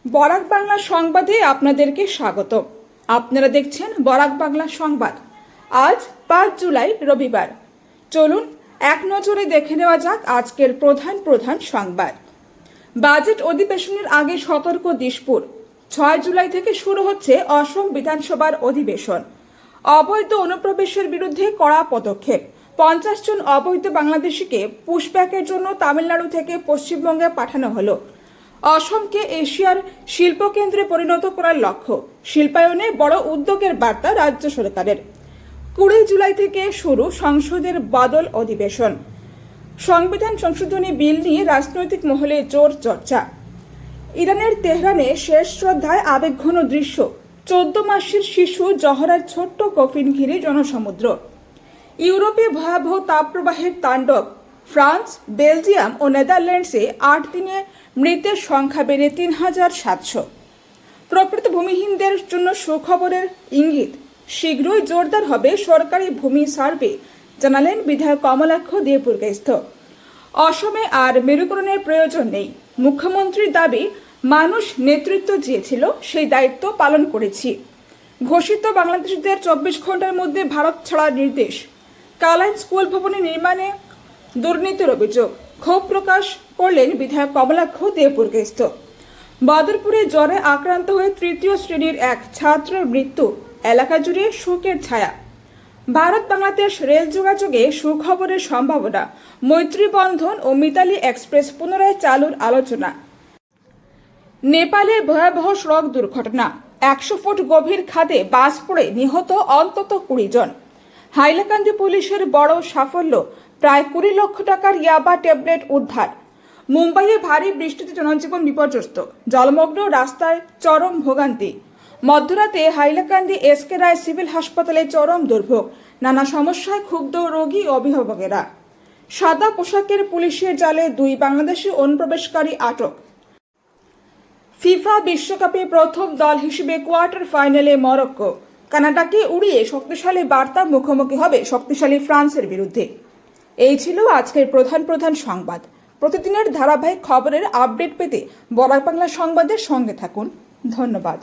বরাক বাংলা সংবাদে আপনাদেরকে স্বাগত। আপনারা দেখছেন বরাক বাংলা সংবাদ। আজ ৫ জুলাই রবিবার। চলুন এক নজরে দেখে নেওয়া যাক আজকের প্রধান সংবাদ। বাজেট অধিবেশনের আগে সতর্ক দিশপুর। ৬ জুলাই থেকে শুরু হচ্ছে অসম বিধানসভার অধিবেশন। অবৈধ অনুপ্রবেশের বিরুদ্ধে কড়া পদক্ষেপ। ৫০ জন অবৈধ বাংলাদেশিকে পুশব্যাকের জন্য তামিলনাড়ু থেকে পশ্চিমবঙ্গে পাঠানো হলো। অসমকে এশিয়ার শিল্পকেন্দ্রে পরিণত করার লক্ষ্য। শিল্পায়নে বড় উদ্যোগের বার্তা রাজ্য সরকারের। ২০ জুলাই থেকে শুরু সংসদের বাদল অধিবেশন। সংবিধান সংশোধনী বিল নিয়ে রাজনৈতিক মহলে জোর চর্চা। ইরানের তেহরানে শেষ শ্রদ্ধায় আবেগঘন দৃশ্য। ১৪ মাসের শিশু জহরার ছোট্ট কফিন ঘিরে জনসমুদ্র। ইউরোপে ভয়াবহ তাপপ্রবাহের তাণ্ডব। ফ্রান্স, বেলজিয়াম ও নেদারল্যান্ডসে ৮ দিনে মৃতের সংখ্যা বেড়ে ৩,৭০০। প্রকৃত ভূমিহীনদের জন্য সুখবরের ইঙ্গিত। শীঘ্রই জোরদার হবে সরকারি ভূমি সার্ভে, জানালেন বিধায়ক কমলাক্ষ দেবপুরকাইস্থ। অসমে আর মেরুকরণের প্রয়োজন নেই। মুখ্যমন্ত্রীর দাবি, মানুষ নেতৃত্ব চেয়েছিল, সেই দায়িত্ব পালন করেছি। ঘোষিত বাংলাদেশিদের ২৪ ঘন্টার মধ্যে ভারত ছাড়ার নির্দেশ। কালাইন স্কুল ভবনে নির্মাণে দুর্নীতির অভিযোগ। ক্ষোভ প্রকাশ করলেন বিধায়ক কমলাক্ষ দেবপুরকাইস্থ। বাদরপুরে জ্বরে আক্রান্ত হয়ে ৩য় শ্রেণীর এক ছাত্রের মৃত্যু। এলাকা জুড়ে শোকের ছায়া। ভারত বাংলাদেশ রেল যোগাযোগে সুখবরের সম্ভাবনা। মৈত্রী বন্ধন ও মিতালি এক্সপ্রেস পুনরায় চালুর আলোচনা। নেপালে ভয়াবহ সড়ক দুর্ঘটনা। ১০০ ফুট গভীর খাদে বাস পড়ে নিহত অন্তত ২০ জন। হাইলাকান্দি পুলিশের বড় সাফল্য, প্রায় ২০ লক্ষ টাকার ইয়াবা ট্যাবলেট উদ্ধার। মুম্বাইয়ে ভারী বৃষ্টিতে জনজীবন বিপর্যস্ত। জলমগ্ন রাস্তায় চরম ভোগান্তি। মধ্যরাতে হাইলাকান্দি এসকে রায় সিভিল হাসপাতালে চরম দুর্ভোগ। নানা সমস্যায় ক্ষুব্ধ রোগী ও অভিভাবকেরা। সাদা পোশাকের পুলিশের জালে ২ বাংলাদেশি অনুপ্রবেশকারী আটক। ফিফা বিশ্বকাপে প্রথম দল হিসেবে কোয়ার্টার ফাইনালে মরক্কো। কানাডাকে উড়িয়ে শক্তিশালী বার্তা, মুখোমুখি হবে শক্তিশালী ফ্রান্সের বিরুদ্ধে। এই ছিল আজকের প্রধান সংবাদ। প্রতিদিনের ধারাবাহিক খবরের আপডেট পেতে বরাক বাংলা সংবাদের সঙ্গে থাকুন। ধন্যবাদ।